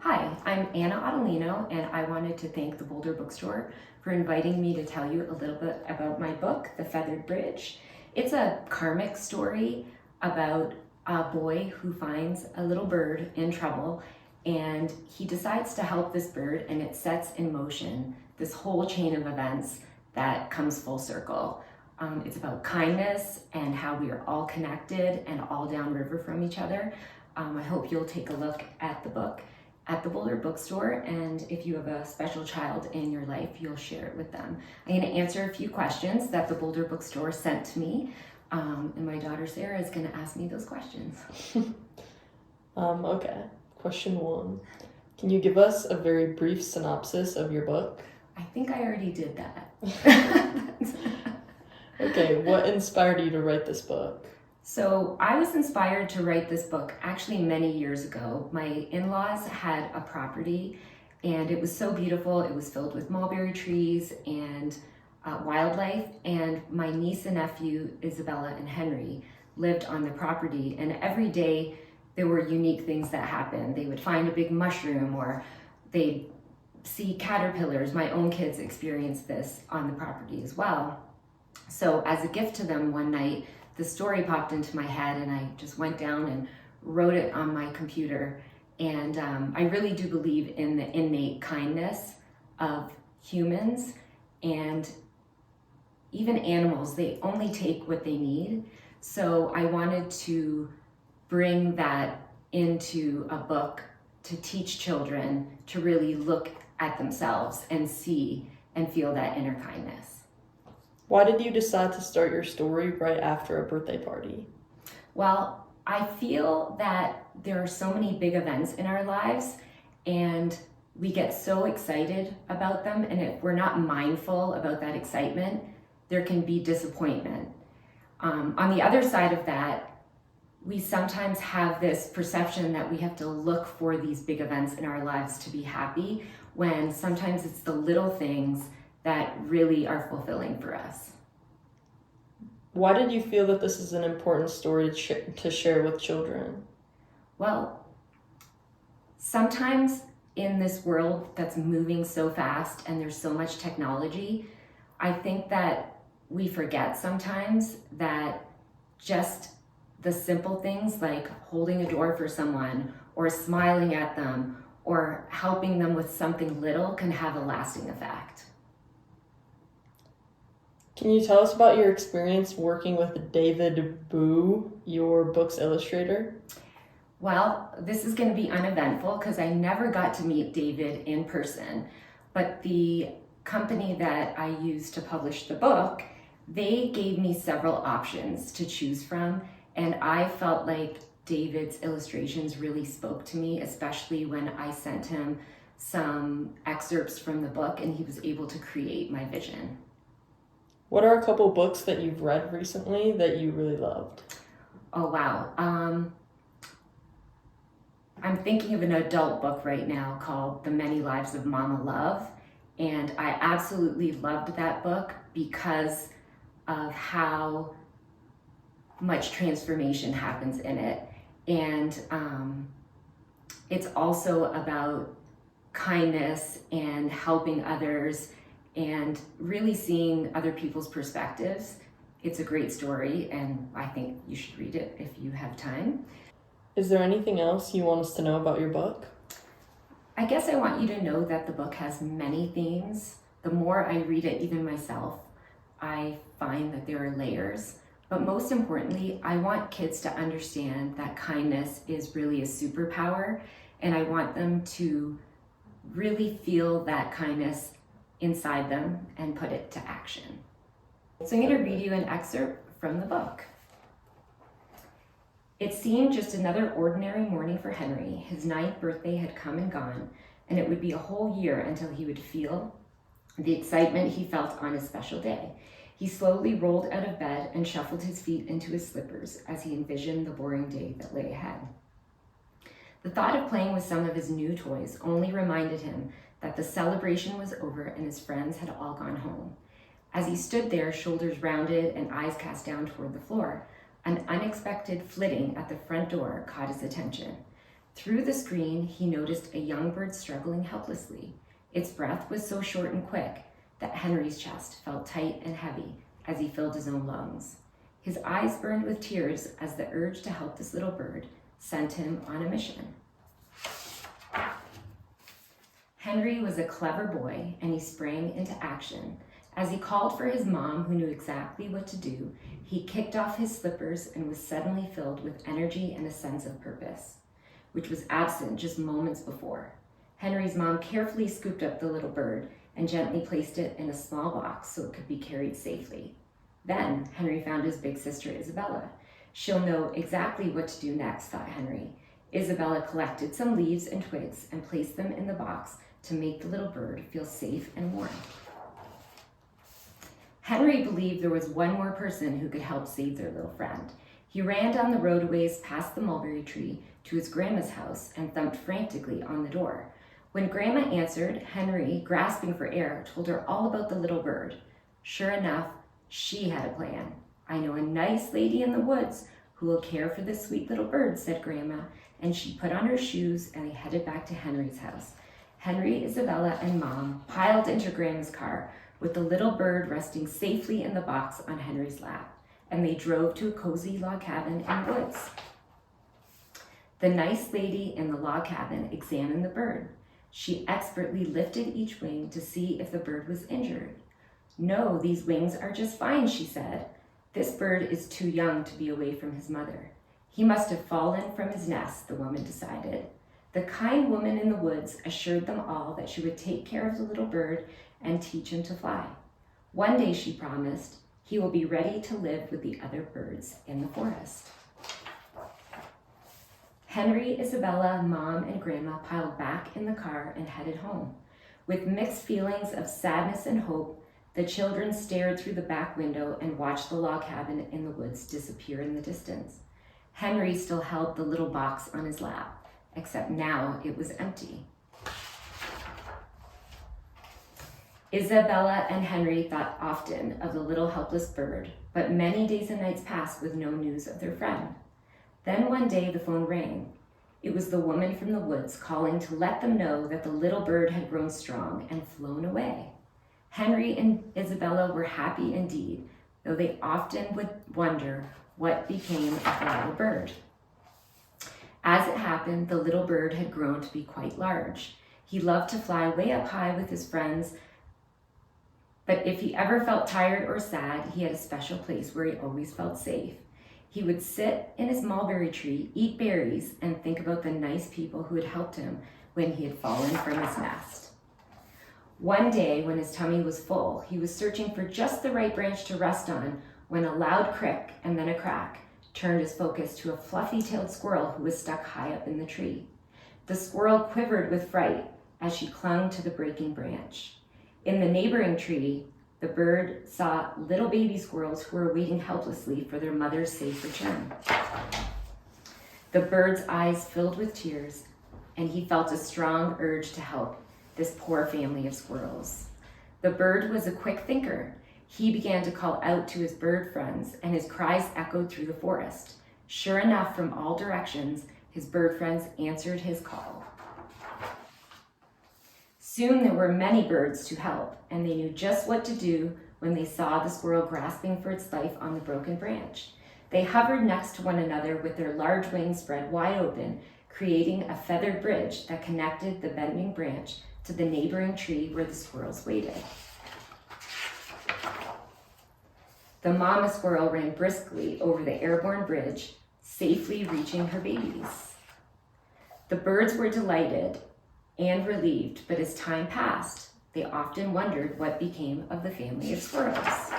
Hi, I'm Anna Ottolino, and I wanted to thank the Boulder Bookstore for inviting me to tell you a little bit about my book, The Feathered Bridge. It's a karmic story about a boy who finds a little bird in trouble, and he decides to help this bird, and it sets in motion this whole chain of events that comes full circle. It's about kindness and how we are all connected and all downriver from each other. I hope you'll take a look at the book at the Boulder Bookstore, and if you have a special child in your life, you'll share it with them. I'm going to answer a few questions that the Boulder Bookstore sent to me, and my daughter Sarah is going to ask me those questions. Okay, question 1. Can you give us a very brief synopsis of your book? I think I already did that. Okay, what inspired you to write this book? So I was inspired to write this book actually many years ago. My in-laws had a property and it was so beautiful. It was filled with mulberry trees and wildlife, and my niece and nephew, Isabella and Henry, lived on the property, and every day there were unique things that happened. They would find a big mushroom or they'd see caterpillars. My own kids experienced this on the property as well. So as a gift to them one night, the story popped into my head and I just went down and wrote it on my computer. And I really do believe in the innate kindness of humans and even animals. They only take what they need. So I wanted to bring that into a book to teach children to really look at themselves and see and feel that inner kindness. Why did you decide to start your story right after a birthday party? Well, I feel that there are so many big events in our lives and we get so excited about them, and if we're not mindful about that excitement, there can be disappointment. On the other side of that, we sometimes have this perception that we have to look for these big events in our lives to be happy, when sometimes it's the little things that really are fulfilling for us. Why did you feel that this is an important story to share with children? Well, sometimes in this world that's moving so fast and there's so much technology, I think that we forget sometimes that just the simple things like holding a door for someone or smiling at them or helping them with something little can have a lasting effect. Can you tell us about your experience working with David Boo, your book's illustrator? Well, this is going to be uneventful because I never got to meet David in person, but the company that I used to publish the book, they gave me several options to choose from, and I felt like David's illustrations really spoke to me, especially when I sent him some excerpts from the book and he was able to create my vision. What are a couple books that you've read recently that you really loved? Oh, wow. I'm thinking of an adult book right now called The Many Lives of Mama Love, and I absolutely loved that book because of how much transformation happens in it. And it's also about kindness and helping others and really seeing other people's perspectives. It's a great story, and I think you should read it if you have time. Is there anything else you want us to know about your book? I guess I want you to know that the book has many themes. The more I read it, even myself, I find that there are layers. But most importantly, I want kids to understand that kindness is really a superpower, and I want them to really feel that kindness inside them and put it to action. So I'm going to read you an excerpt from the book. It seemed just another ordinary morning for Henry. His 9th birthday had come and gone, and it would be a whole year until he would feel the excitement he felt on his special day. He slowly rolled out of bed and shuffled his feet into his slippers as he envisioned the boring day that lay ahead. The thought of playing with some of his new toys only reminded him that the celebration was over and his friends had all gone home. As he stood there, shoulders rounded and eyes cast down toward the floor, an unexpected flitting at the front door caught his attention. Through the screen, he noticed a young bird struggling helplessly. Its breath was so short and quick that Henry's chest felt tight and heavy as he filled his own lungs. His eyes burned with tears as the urge to help this little bird sent him on a mission. Henry was a clever boy, and he sprang into action. As he called for his mom, who knew exactly what to do, he kicked off his slippers and was suddenly filled with energy and a sense of purpose, which was absent just moments before. Henry's mom carefully scooped up the little bird and gently placed it in a small box so it could be carried safely. Then Henry found his big sister Isabella. She'll know exactly what to do next, thought Henry. Isabella collected some leaves and twigs and placed them in the box to make the little bird feel safe and warm. Henry believed there was one more person who could help save their little friend. He ran down the roadways past the mulberry tree to his grandma's house and thumped frantically on the door. When Grandma answered, Henry, grasping for air, told her all about the little bird. Sure enough, she had a plan. I know a nice lady in the woods who will care for this sweet little bird, said Grandma, and she put on her shoes and they headed back to Henry's house. Henry, Isabella, and Mom piled into Grandma's car with the little bird resting safely in the box on Henry's lap, and they drove to a cozy log cabin in the woods. The nice lady in the log cabin examined the bird. She expertly lifted each wing to see if the bird was injured. No, these wings are just fine, she said. This bird is too young to be away from his mother. He must have fallen from his nest, the woman decided. The kind woman in the woods assured them all that she would take care of the little bird and teach him to fly. One day, she promised, he will be ready to live with the other birds in the forest. Henry, Isabella, Mom, and Grandma piled back in the car and headed home. With mixed feelings of sadness and hope, the children stared through the back window and watched the log cabin in the woods disappear in the distance. Henry still held the little box on his lap, except now it was empty. Isabella and Henry thought often of the little helpless bird, but many days and nights passed with no news of their friend. Then one day the phone rang. It was the woman from the woods calling to let them know that the little bird had grown strong and flown away. Henry and Isabella were happy indeed, though they often would wonder what became of the little bird. As it happened, the little bird had grown to be quite large. He loved to fly way up high with his friends, but if he ever felt tired or sad, he had a special place where he always felt safe. He would sit in his mulberry tree, eat berries, and think about the nice people who had helped him when he had fallen from his nest. One day, when his tummy was full, he was searching for just the right branch to rest on when a loud crick and then a crack turned his focus to a fluffy-tailed squirrel who was stuck high up in the tree. The squirrel quivered with fright as she clung to the breaking branch. In the neighboring tree, the bird saw little baby squirrels who were waiting helplessly for their mother's safe return. The bird's eyes filled with tears, and he felt a strong urge to help this poor family of squirrels. The bird was a quick thinker. He began to call out to his bird friends, and his cries echoed through the forest. Sure enough, from all directions, his bird friends answered his call. Soon there were many birds to help, and they knew just what to do when they saw the squirrel grasping for its life on the broken branch. They hovered next to one another with their large wings spread wide open, creating a feathered bridge that connected the bending branch to the neighboring tree where the squirrels waited. The mama squirrel ran briskly over the airborne bridge, safely reaching her babies. The birds were delighted and relieved, but as time passed, they often wondered what became of the family of squirrels.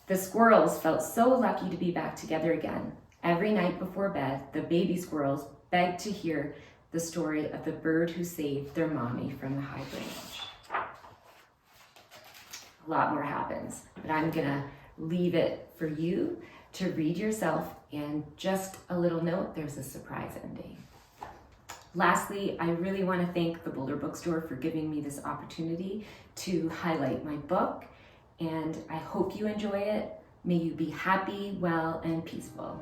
The squirrels felt so lucky to be back together again. Every night before bed, the baby squirrels begged to hear the story of the bird who saved their mommy from the high branch. A lot more happens, but I'm gonna leave it for you to read yourself, and just a little note, there's a surprise ending. Lastly, I really want to thank the Boulder Bookstore for giving me this opportunity to highlight my book, and I hope you enjoy it. May you be happy, well, and peaceful.